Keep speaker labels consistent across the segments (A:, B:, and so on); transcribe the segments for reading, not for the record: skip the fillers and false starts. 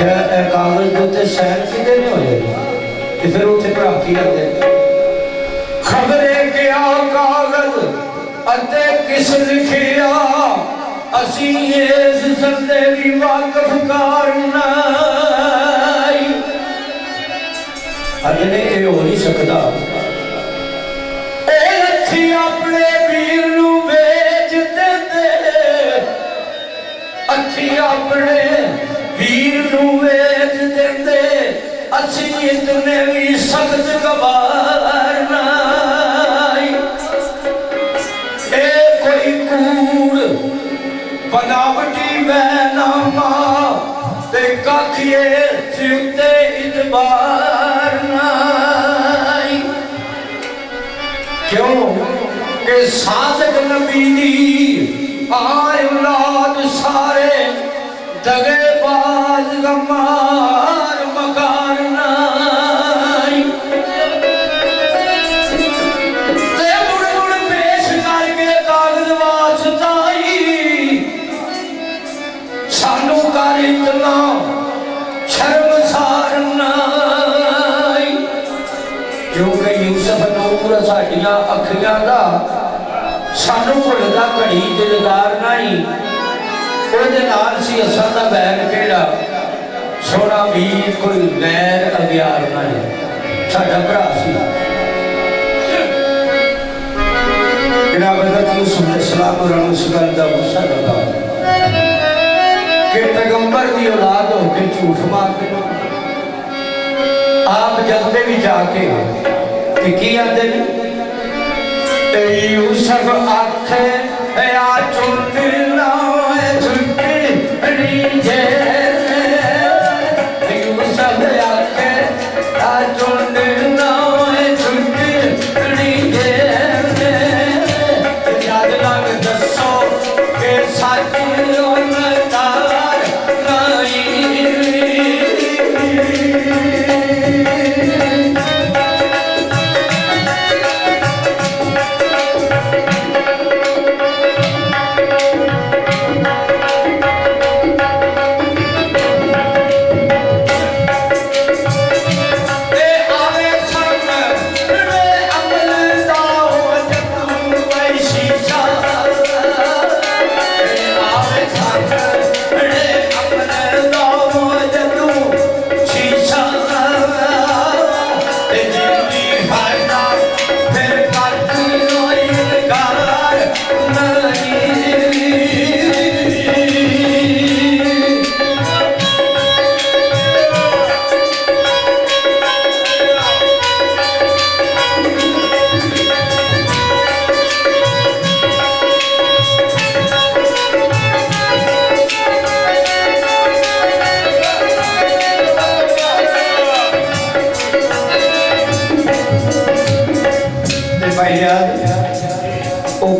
A: आख्या कागज के उत्ते सैन किते नहीं होए ते फिर उत्थे भरा की करदे खबरे क्या कागज अते किस लिखिया असी इस संदे दी वाकफ करना अगले ये हो नहीं सकता अच्छी अपने वीर नू बेच देंदे अच्छी अपने वीर नू बेच देंदे असी इतने भी सख्त गवार नाई ए कोई कूड़ बनावटी बैनामा ते काखिए सिउते इतबार नाई क्यों के सादक नबी दी आए औलाद सारे दगेबाज गमार मकार नाई ते मुड़ मुड़ पेश करके कागज वास्ताई सानू कर इतना शर्मसार नाई क्योंकि यूसुफ नूर साडियां अखियां दा सानू भुलदा घड़ी दिलदार नहीं ਉਹਦੇ ਨਾਲ ਸੀ ਅਸਾਂ ਦਾ ਬੈਰ ਕਿਹੜਾ ਸੋਹਣਾ ਵੀਰ ਕੋਈ ਵੈਰ ਅਗਿਆਰ ਨਹੀਂ ਸਾਡਾ ਭਰਾ ਸੀ ਜਨਾਬ ਹਜ਼ਰਤ ਯੂਸੁਫ अलैहिस्सलाम और उस गल का गुस्सा लगा कि पैगंबर की औलाद होकर झूठ मारते आप जलते भी जाके की आते यूसुफ आखे या चुनती ना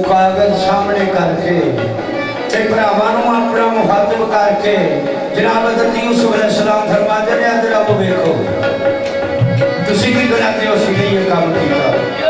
A: कागज सामने करके भरावां नूं अपना मुखातब करके जनाब हज़रत यूसुफ अलैहिस्सलाम फरमाते ने अदर अब वेखो तुसीं की गलाते हो सी ये काम कीता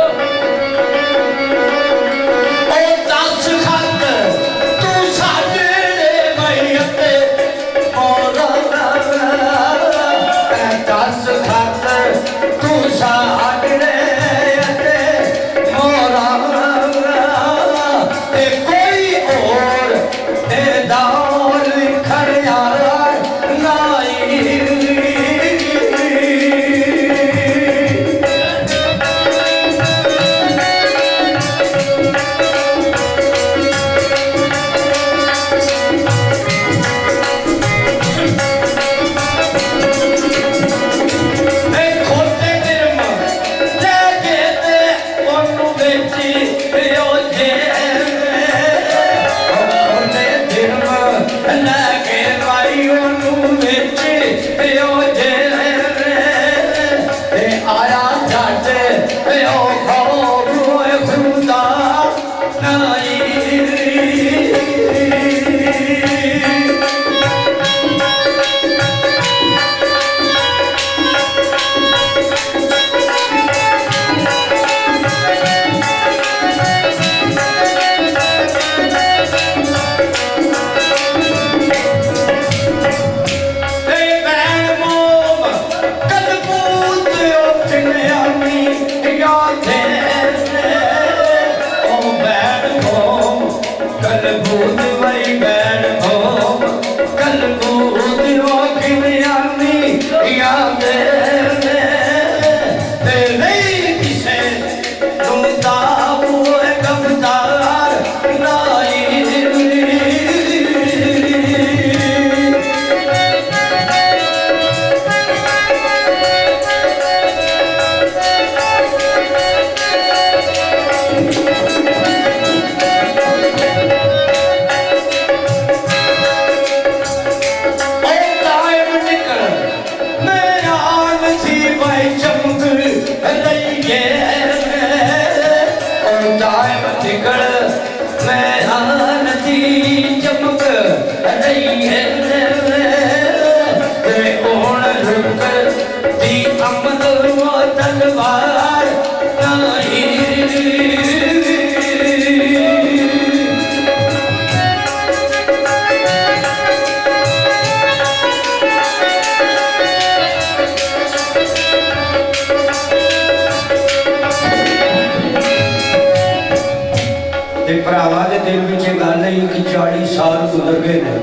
A: साल गुजर गए ने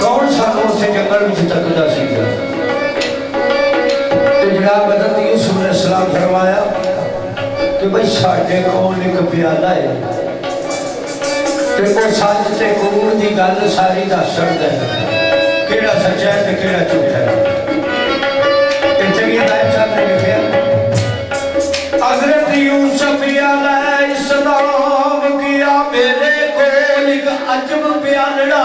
A: कौन सानू उसे जंगल में तकदा सीगा ते जनाब हज़रत यूसुफ ने सलाम फरमाया कि भाई साडे कोल एक प्याला है ते वो सच ते कूड़ दी गल सारी दस सकदा है केड़ा सच्चा है ते केड़ा झूठा है। इतनी दाई साहब ने लिखा हज़रत यूसुफ अलैहिस्सलाम किया मेरे कोल एक अजब प्याला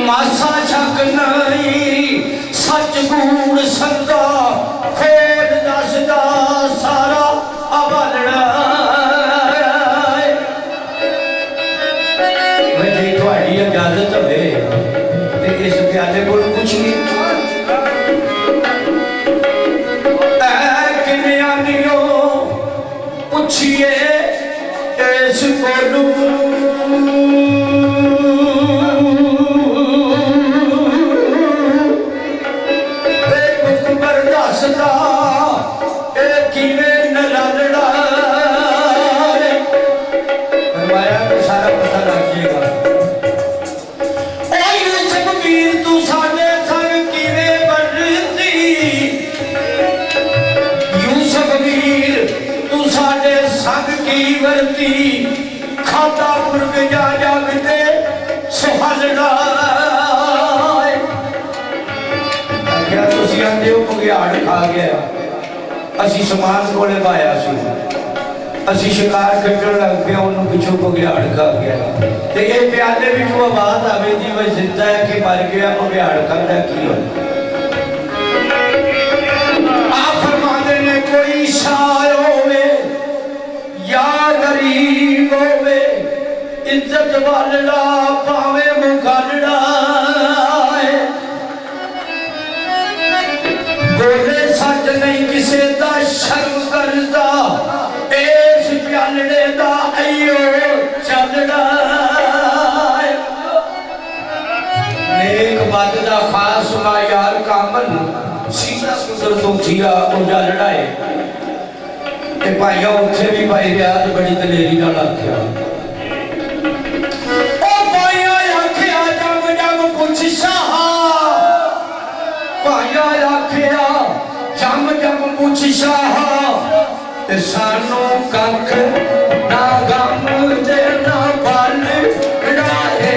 A: मासा शक नहीं सच कूड़ संगा खोल दसदा सारा अबलड़ा जी थोड़ी इजाजत होवे ते इस प्याले को पूछिए पूछिए इस कोलू दसदा किवें नलड़ा फरमाया तो सारा पता लग जाएगा। यूसुफ वीर तू साडे संग किवें बनदी यूसुफ वीर तू साडे संग की वरती खाता पुरग जा जागते सुहालड़ा क्या तुसी आंदे हो भुगियाड़ खा गया असी समान कोले पाया सी असी शिकार कट्टण लग पिया उन्होंने पिछों भुगियाड़ खा गया ते ये प्याले विचों आवाज आवे जी वह जिंदा है कि मर गया भुगियाड़ खादा की हो आप फरमाते ने कोई शायर होवे या गरीब होवे इज्जत वाला पावे मुगलड़ा बोले सच नहीं किसे दा शर्म करदा इस प्यालड़े दा अयो चलड़ा नेक बद दा खास यार कामन सीधा कुदर तो थिया उजालड़ा है ते भाइयों उत्थे भी भाई रियाज बड़ी दलेरी नाल आख्या ओ भाइयों आख्या जम जम पुछ शाह भाइयों आख्या जम जम पुछ शाह ते सानू कख ना गम ते ना बल डाहे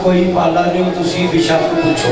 A: कोई पाला नहीं तुसी बेशक पूछो